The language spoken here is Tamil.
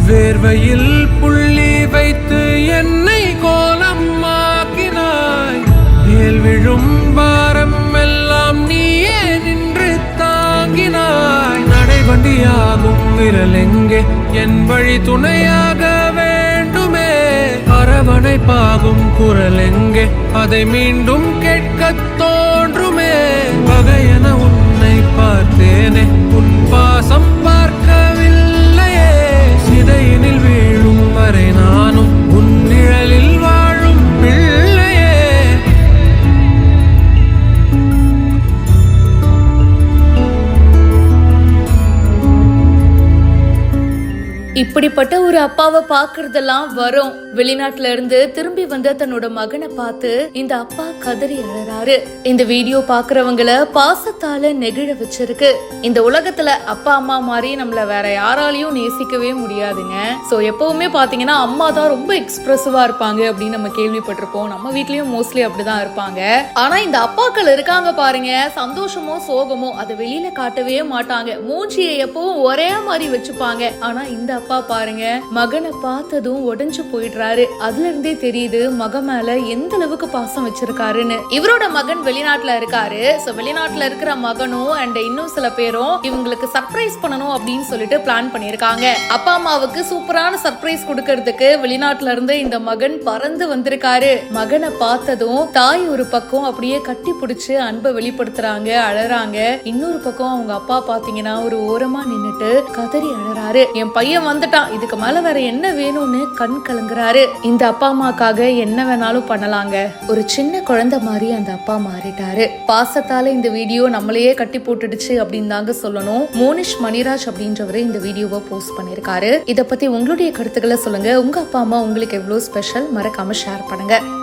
வேர்வையில் புள்ளி வைத்து என்னை கோலம் ஆக்கினாய். மேல் விழும் பாரம் எல்லாம் நீயே நின்று தாங்கினாய். நடைவண்டியாகும் விரல் எங்கே, என் வழி துணையாக வேண்டுமே. அரவணைப்பாகும் குரல் எங்கே, அதை மீண்டும் கேட்கத் தோன்றுமே. பகையென உன்னை பார்த்தேனே, உன் பாசம் பார்க்கவில்லையே. சிதையினில் வீழும் வரை நானும் உன் நிழலில் வாழும் பிள்ளையே. இப்படிப்பட்ட ஒரு அப்பாவை பாக்குறதெல்லாம் வரும். வெளிநாட்டுல இருந்து திரும்பி வந்த தன்னோட மகனை பார்த்து இந்த அப்பா கதறி அழறாரு. இந்த வீடியோ பாக்குறவங்கள பாசத்தால நெகிழ வச்சிருக்கு. இந்த உலகத்துல அப்பா அம்மா மாதிரி நம்மள வேற யாராலையும் நேசிக்கவே முடியாதுங்க. சோ எப்பவுமே பாத்தீங்கன்னா அம்மா தான் ரொம்ப எக்ஸ்பிரசிவா இருப்பாங்க அப்படின்னு நம்ம கேள்விப்பட்டிருப்போம். நம்ம வீட்லயும் மோஸ்ட்லி அப்படிதான் இருப்பாங்க. ஆனா இந்த அப்பாக்கள் இருக்காங்க பாருங்க, சந்தோஷமோ சோகமோ அதை வெளியில காட்டவே மாட்டாங்க. மூஞ்சியை எப்பவும் ஒரே மாதிரி வச்சுப்பாங்க. ஆனா இந்த அப்பா பாருங்க, மகனை பார்த்ததும் உடைஞ்சு போயிடுறாரு. அதுல இருந்தே தெரியுது மகன் மேல எந்த அளவுக்கு பாசம் வச்சிருக்காருன்னு. இவரோட மகன் வெளிநாட்டுல இருக்காரு. சோ வெளிநாட்டுல இருக்கிற மகனும் அண்ட் இன்னும் சில பேரும் இவங்களுக்கு சர்ப்ரைஸ் பண்ணணும் அப்படின்னு சொல்லிட்டு பிளான் பண்ணிருக்காங்க. அப்பா அம்மாவுக்கு சூப்பரான சர்ப்ரைஸ் கொடுக்கறதுக்கு வெளிநாட்டுல இருந்து இந்த மகன் பறந்து வந்திருக்காரு. மகனை பார்த்ததும் தாய் ஒரு பக்கம் அப்படியே கட்டி பிடிச்சு அன்பை வெளிப்படுத்துறாங்க, அழறாங்க. இன்னொரு பக்கம் அவங்க அப்பா பாத்தீங்கன்னா ஒரு ஓரமா நின்னுட்டு கதறி அழறாரு. என் பையன் வந்துட்டான், இதுக்கு மேல வேற என்ன வேணும்னு கண் கலங்குறாரு. இந்த அப்பா அம்மாக்காக என்ன வேணாலும் பண்ணலாங்க. ஒரு சின்ன குழந்தை மாதிரி அந்த அப்பா மாறிட்டாரு. பாசத்தால இந்த வீடியோ நம்மளையே கட்டி போட்டுடுச்சு அப்படின்னு தாங்க சொல்லணும். மோனிஷ் மணிராஜ் அப்படின்றவரு இந்த வீடியோவை போஸ்ட் பண்ணிருக்காரு. இத பத்தி உங்களுடைய கருத்துக்களை சொல்லுங்க. உங்க அப்பா அம்மா உங்களுக்கு எவ்வளவு ஸ்பெஷல், மறக்காம ஷேர் பண்ணுங்க.